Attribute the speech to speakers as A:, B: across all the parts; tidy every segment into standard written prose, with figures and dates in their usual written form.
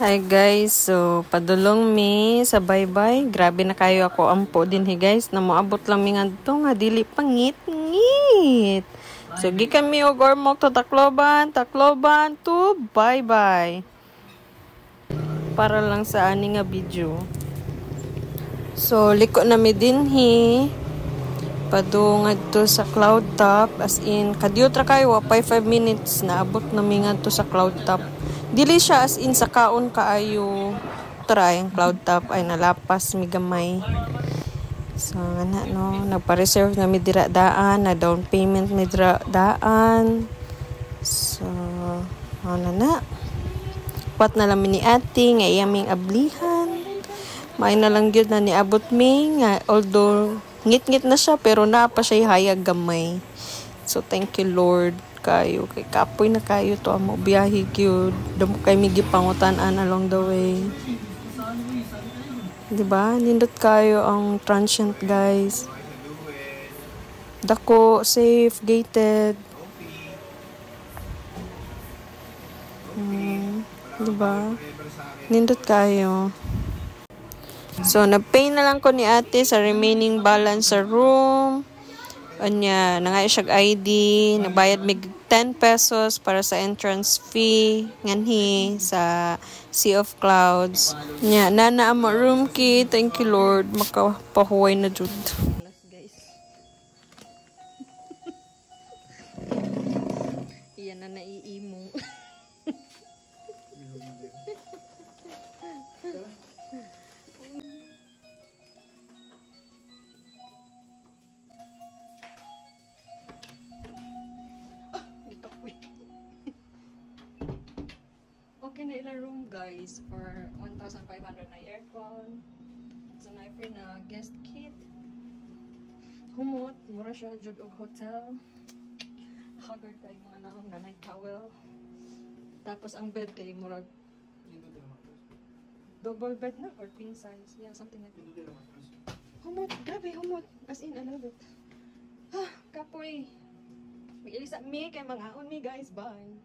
A: Hi guys, so padulong mi sa bye-bye. Grabe na kayo ako ampo din guys. Na moabot lang mi ngadto nga dili pangit-ngit. So gikan mi og ormok to Tacloban to bye-bye. Para lang sa ani nga video. So liko na mi dinhi. Padungad to sa cloud top, as in kadiyot ra kayo 5 minutes na abot na mi ngadto sa cloud top. Dili siya as in sa kaon kaayo try ang cloud top ay nalapas mi gamay. So ngana no, nagpa-reserve na mi dira daan, na down payment mi dira daan. So ano na. Wat na lang mi ni ate nga iyaming ablihan. May na lang gyud na niabot mi nga although ngit-ngit na siya pero naa pa siya hayag gamay. So thank you Lord kayo kay kapoy na kayo to amo biyahe gyud damo kay mi gipangutan-an along the way. Diba? Nindot kayo ang transient guys. Dako, safe, gated. Diba? Nindot kayo. So, nag-pay na lang ko ni ate sa remaining balance sa room. Anya, nangay siya ID. Nagbayad mig 10 pesos para sa entrance fee. Nganhi sa Sea of Clouds. Nya, nana amo room key. Thank you Lord. Makapahuway na jud. Guys. Iyan na naiimo. Okay na ilang room guys for 1,500 na aircon. So na free na guest kit. Humot, mura siya jud og hotel. Haggard kay mga naong na night towel. Tapos ang bed kay murag double bed na or king size. Yeah, something like that. Humot, grabe humot. As in, I love it. Kapoy. Mag-ilisa mi kay mga on mi guys. Bye.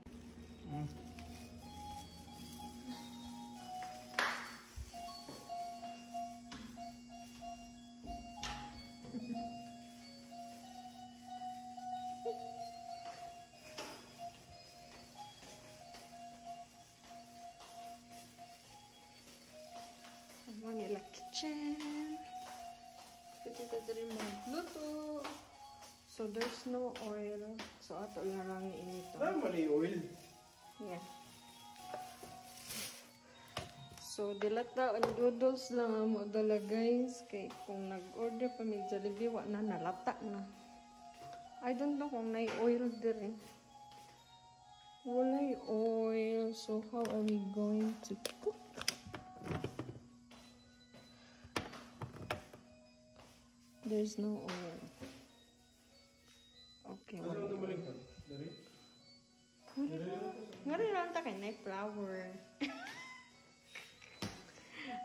A: Manila kitchen. Kita dari magluto. So there's no oil. So ato lang inito.
B: Mali oil.
A: Yeah. So dilata ang noodles lang mo dala guys. Kay kung nag-order pa mig Jollibee wa na nalata na. I don't know kung may oil dire. Walay oil. So how are we going to cook? There's no oil. Okay. Ngayon lang ta kay na flour.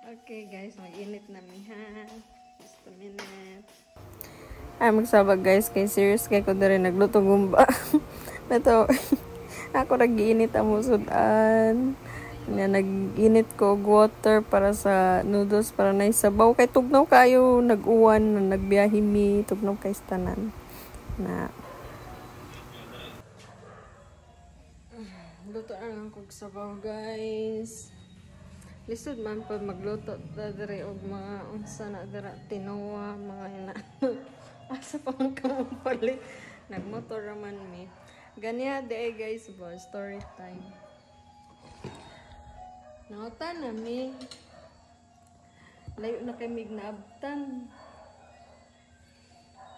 A: Okay guys, mag-init na mi ha. Just a minute. Ay magsabag guys, kay serious kay ko dere nagluto gumba. Nato. Ako nag-iinit ang musudan. Nag-init ko og water para sa noodles para na isabaw kay tugnaw kayo nag-uwan na nagbiyahe mi tugnaw kay tanan na luto na lang kog sabaw guys. Lisod man pa magluto dere og mga unsa na dira tinoa mga ina. Asa pa man ka palit nagmotor raman mi. Ganiya de guys ba story time. Nautan na mi. Layo na kay mig naabtan.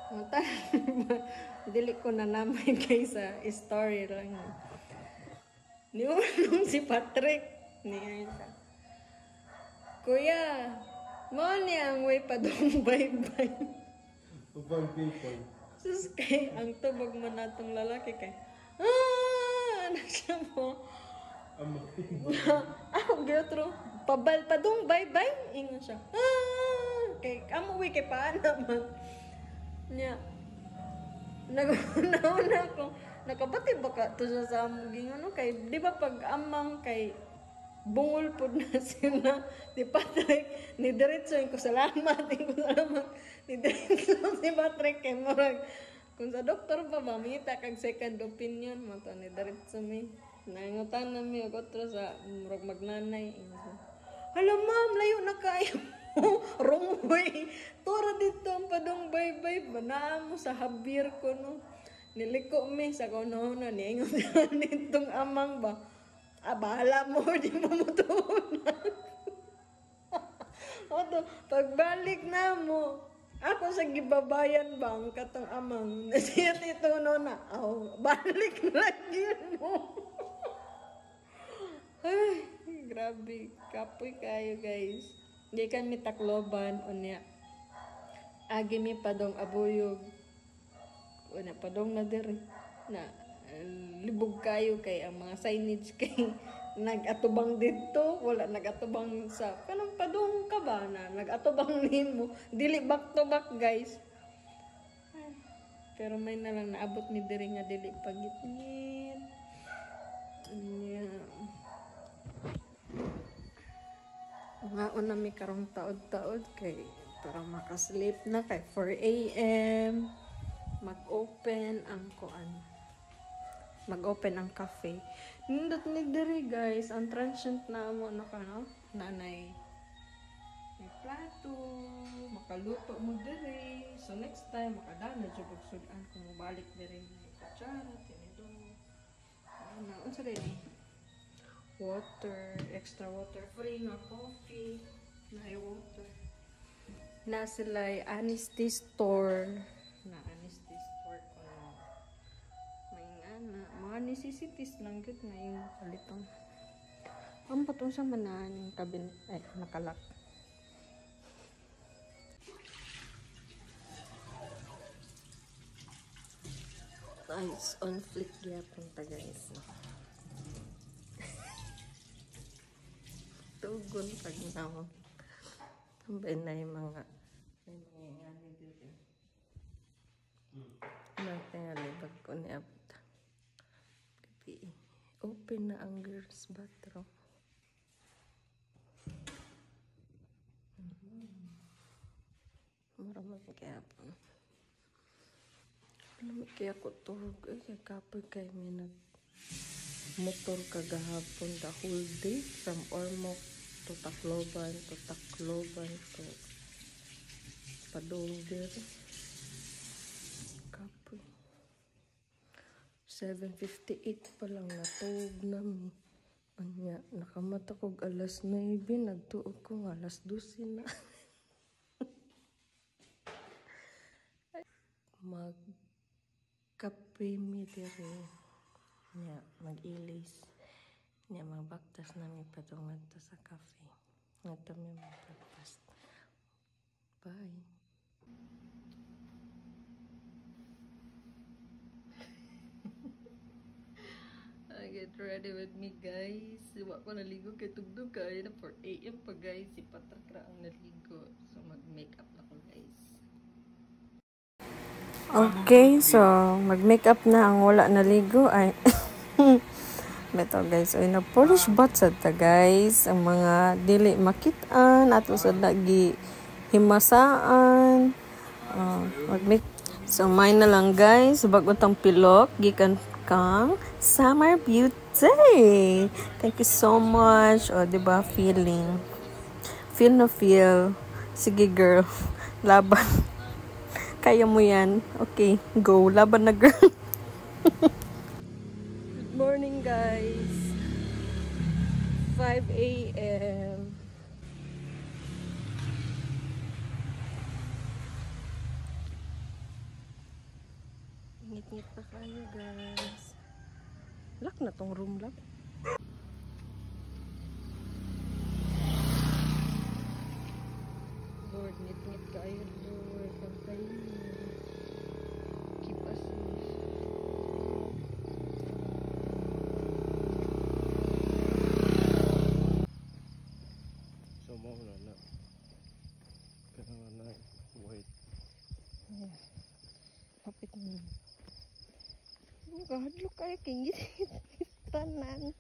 A: Nautan. Dili ko na namay kay sa story lang. Niulong si Patrick. Niya Kuya, mo ni ang way pa dong bye-bye.
B: Upang people.
A: Sus kay ang tubag man natong lalaki kay. Ano siya mo? Gilotro. Pabal pa dong bye-bye. Ingon siya. Kay amoy kay paana man. Nya. Nag-una ko. Nakabati ba ka to sa among gingon kay di ba pag amang kay bungol po na sila. Di Patrick, ni Diretso ko salamat. Ni Diretso si Patrick kay Murag. Kung sa doktor pa ba, mita kag second opinion mo to ni Diretso mi. Nangutan na mi ako sa Murag magnanay. Hala ma'am, layo na kayo. Wrong way. Tura dito ang padong bye-bye. Banaan mo sa habir ko no. Niliko mi sa kono-no. Niingon nitong amang ba. Bahala mo, di mo mutunan. Oto, pagbalik na mo. Ako sa gibabayan bang katong amang. Nasiya ito no na. Balik lagi mo. Ay, grabe. Kapoy kayo guys. Di kami Tacloban unya. Agi mi padong abuyog. Unya padong na diri na libog kayo kay ang mga signage kay nag-atubang dito, wala nag-atubang sa kanang padong ka ba na nag-atubang nimo. Dili back to back guys. Pero may na lang naabot mi diri nga dili pagitngit. Ngaon na mi karong taod-taod kay para makaslip na kay 4 a.m. mag-open ang cafe. Nindot ni diri guys, ang transient na mo na kano, nanay. May plato, makaluto mo diri. So next time makadana jud og sudan kung balik diri may kutsara, tinidor. Ano, unsa rin water, extra water free nga coffee, na water. Na sila honesty store, ko na. May mga necessities lang gud na yung kalitong. Ang patong sa manan kabin nakalak. Nice on flick gyapon ta guys. Tugon pag naman. Tambay na yung mga nangyayari dito. Natingali bag ko ni Abta. Open na ang girls bathroom. Maraming kaya po. Maraming kaya ko turog. Kaya kapoy kay minag motor kagahapon the whole day from Ormoc to Tacloban to Padolder. Kapoy. 7:58 pa lang natulog namin. Anya, nakamata kog alas 9, nagtuog ko nga alas 12 na. Magkape mi diri. Nya, mag-ilis. Nya, magbaktas namin patungan to sa cafe. Nga mi mag-breakfast. Bye. Get ready with me guys. Iwa ko naligo kay tugtog kaya na 4 a.m. pa guys. Si Patrick ra ang naligo. So mag-makeup na ko guys. Okay, so mag-makeup na ang wala naligo ay beto guys. Oy na polish butt sad ta guys. Ang mga dili makitaan ato sa lagi himasaan. Mag-make so may na lang guys. Bago tang pilok gikan kang Summer Beauty. Thank you so much. O, diba, feeling. Feel na feel. Sige, girl. Laban. Kaya mo yan. Okay, go. Laban na, girl. Good morning, guys. 5 a.m. Ngit-ngit pa kayo guys. Lock na tong room lock. Lord, ngit-ngit kayo Lord. Pagkain mo. Keep us safe.
B: So mo na kanang na white.
A: Yeah. Kapit mo. Kahadlo kayo kingit tanan.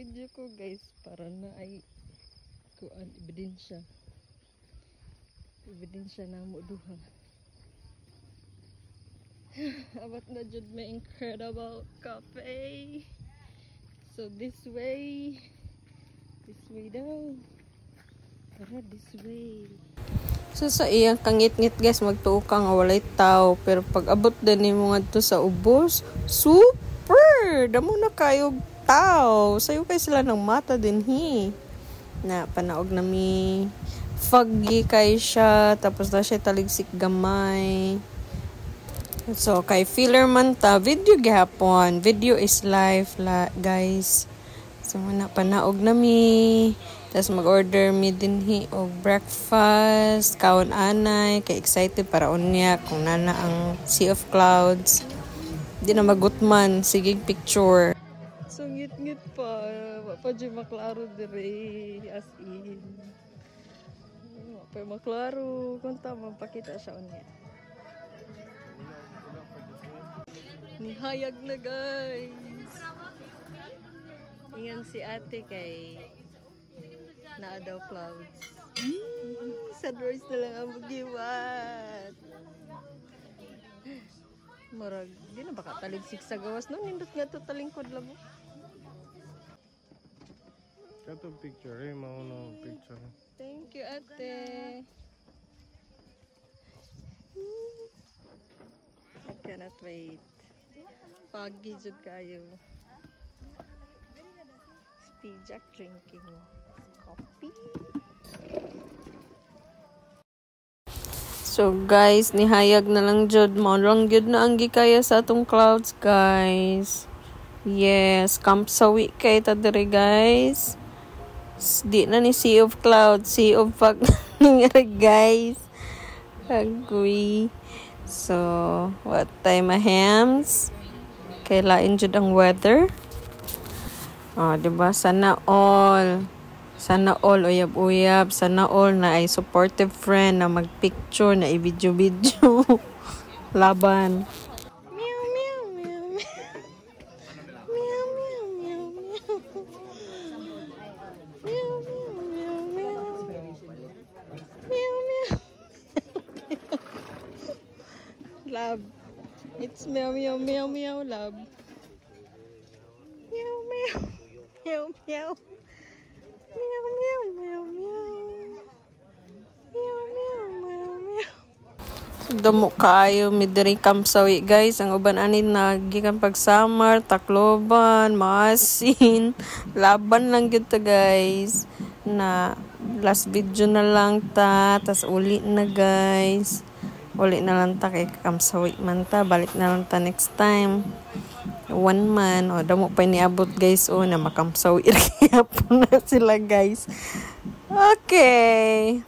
A: video ko guys para na ay kuan ebidensya na mo duha. Abot na jud may incredible cafe. So this way daw. Tara this way. So sa iyang kangit-ngit guys, magtuo ka nga walay tao, pero pag abot din nimo ngadto sa ubos, super damo na kayo tao. Sayo kay sila ng mata din na panaog nami foggy kay siya, tapos na siya taligsik gamay. So kay filler man ta video gihapon, video is life guys. So na panaog nami, tapos mag-order mi dinhi og breakfast, kaon anay, kay excited para unya kung nana ang Sea of Clouds. Di na magutman, sige picture. So ngit-ngit pa dyan maklaro dire as in. Pa maklaro, kung tama pakita siya unya. Nihayag na guys. Ingan si ate kay naa daw clouds. Sunrise na lang ang magiwat. Murag, di na baka taligsik sa gawas no? Nindot nga to talingkod labo.
B: Kato picture mauna picture.
A: Thank you ate. I cannot wait. Pagi jud kayo. Jack drinking coffee. So guys, nihayag na lang jud mo lang jud na ang gikaya sa atong clouds guys. Yes, camp sawi kay ta diri guys. Di na ni Sea of Clouds, Sea of Fog nangyari guys. Agree. So, what time hams? Kailain jud ang weather. Oh, diba? Sana all uyab-uyab. Sana all na ay supportive friend na magpicture, na i-video-video. Laban. Meow, meow, meow. Meow, meow, meow, meow. Meow, meow, meow, meow. Meow, meow. Love. It's meow, meow, meow, meow, love. Meow, meow. Meow, meow. Meow, meow, meow, meow. Meow, meow, meow, meow. Damo kaayo mi diri Kamsawi guys. Ang uban ani nagikan pag summer, Tacloban, Maasin. Laban lang gyud ta guys. Na last video na lang ta, tas uli na guys. Uli na lang ta kay Kamsawi man ta. Balik na lang ta next time. 1 man o damo pa niabot guys o na makamsaw po na sila guys. Okay,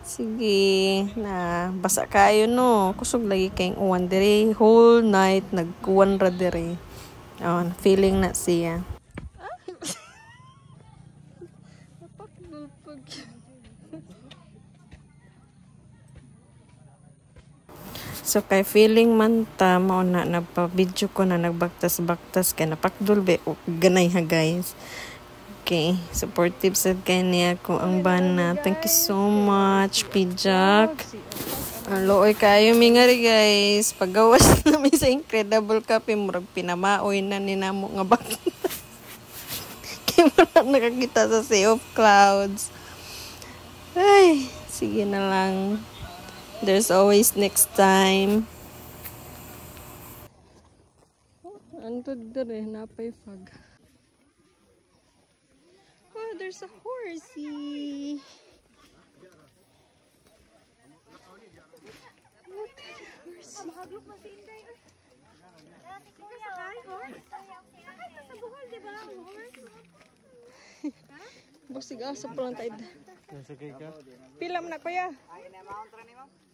A: sige na basa kayo no, kusog lagi kayong uwan diri whole night nagkuwan ra diri. Oh, feeling na siya. So kay feeling man ta mao na nagpa-video ko na nagbaktas-baktas kay napakdul be ganay ha guys. Okay, supportive sad kay niya ko ang bana. Thank you so much, Pijak. Looy kayo mi nga ri guys. Paggawas na mi sa Incredible Cafe murag pinamaoy na ni namo nga baktas. Kay murag nakakita sa Sea of Clouds. Ay, sige na lang. There's always next time. Antod dere napay fog. Oh, there's a horsey. Look at the horsey. Busig asa pa lang tayo.
B: Nasakay ka?
A: Pilam na kuya.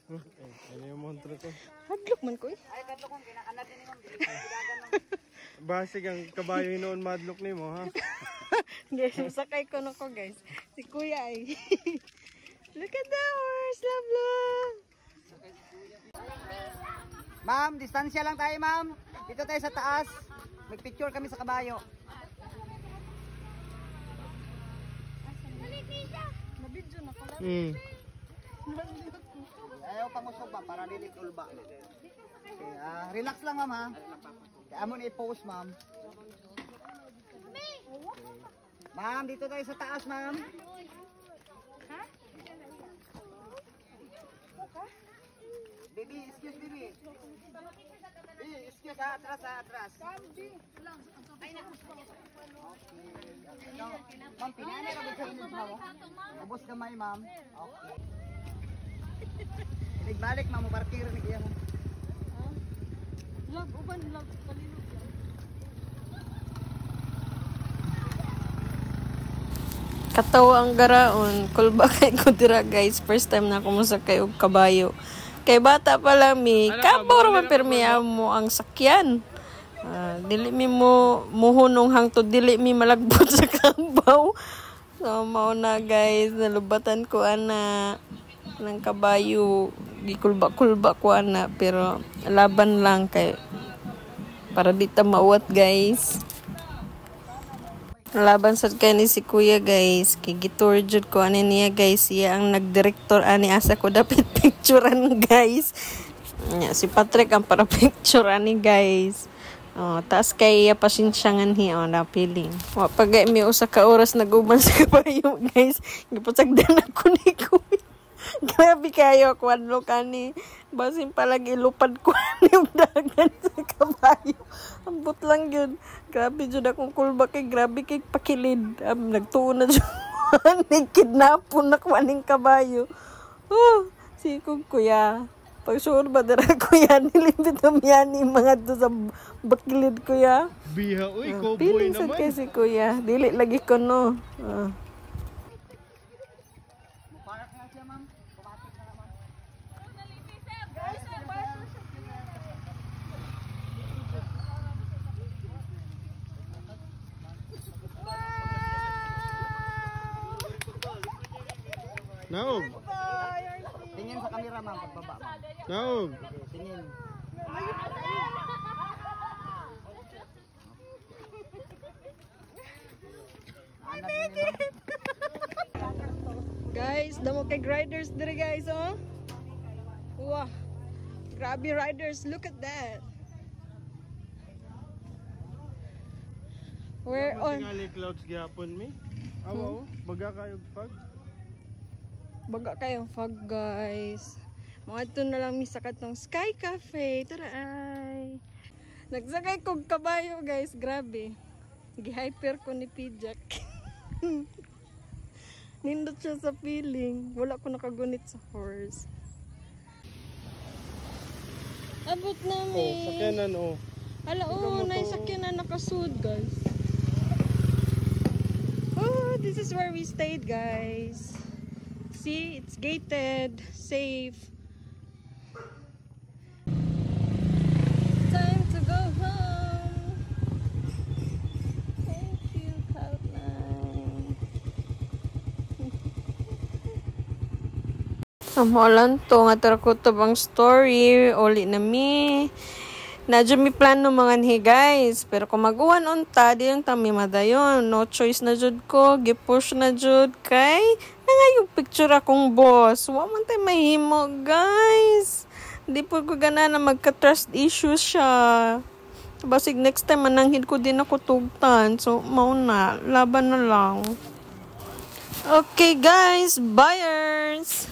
B: Ano yung montre ko?
A: Hadlok man ko eh.
B: Basig ang kabayo noon madlock ni mo ha?
A: Guys, sakay ko na ko guys. Si kuya ay. Look at the horse, love love.
C: Ma'am, distansya lang tayo ma'am. Dito tayo sa taas. Magpicture kami sa kabayo. Ayaw pang usog ba para dili ulba. Okay, relax lang ma'am ha. Amon i-pose ma'am. Ma'am, dito tayo sa taas ma'am. Baby, excuse baby. Excuse atras. Okay. Ma'am, pinanay ra ba sa inyo mo? Ubos gamay ma'am. Okay. Balik ma'am, parkir ni kiya ma'am.
A: Lag palino. Katawa ang garaon, kulba kay ko dira guys, first time na ako masakay og kabayo. Kay bata pa lang mi, kabor man pirmi mo ang sakyan. Dili mi mo muhunong hangtod dili mi malagbot sa kabaw. So mao na guys, nalubatan ko ana ng kabayo, gikulba-kulba ko ana pero laban lang kay para di ta mauwat guys. Laban sad kay ni si kuya guys, kay gitur jud ko ani niya guys, siya ang nagdirektor ani asa ko dapat picturean guys. Si Patrick ang para picture ani guys. Taas kay pasensyangan hiya na piling. Wa pagay mi usa ka oras naguban sa kabayo guys. Gipasagdan ako ni kuya. Grabe kayo ako adlo kani. Basin palagi ilupad ko ni dagan sa kabayo. Ambot lang yun. Grabe jud akong kulba kay grabe kay pakilid. Nagtuon na jud. Kidnapon na ko aning kabayo. Si kuya. Pag sure ba dara kuya nilipit yan ni mga to sa bakilid kuya.
B: Biha, uy, cowboy
A: Piling
B: naman.
A: sad kay si kuya. Dili lagi ko no.
C: Park na siya ma'am. Pumatik na naman.
B: Naog.
C: Tingin sa camera ma'am pagbaba ma'am.
B: Naog.
C: Tingin.
A: Guys, damo kay riders dire guys, oh. Wow. Grabe riders, look at that. We're on.
B: Tingali clouds gyapon mi. Awa, baga kayo pag.
A: Baga kayong fog guys. Mga ito na lang mi sa katong Sky Cafe. Tara ay. Nagsakay kong kabayo guys, grabe. Gi-hyper ko ni Pijak. Nindot siya sa feeling. Wala ko nakagunit sa horse. Abot namin.
B: Sakyanan
A: Hala, naisakyan na nakasud guys. Oh, this is where we stayed guys. See, it's gated, safe. Time to go home. Thank you, Cloud9. Amalan to nga tara ko tabang story. Uli na mi. Nadyo mi plano mga ni guys. Pero kung maguwan unta, di yung tami madayon. No choice na jud ko. Gipush na jud kay nga yung picture akong boss. Wa man tayo mahimo guys. Di po ko gana na magka-trust issues siya. Basig next time mananghid ko din ako tugtan. So mauna. Laban na lang. Okay guys. Buyers!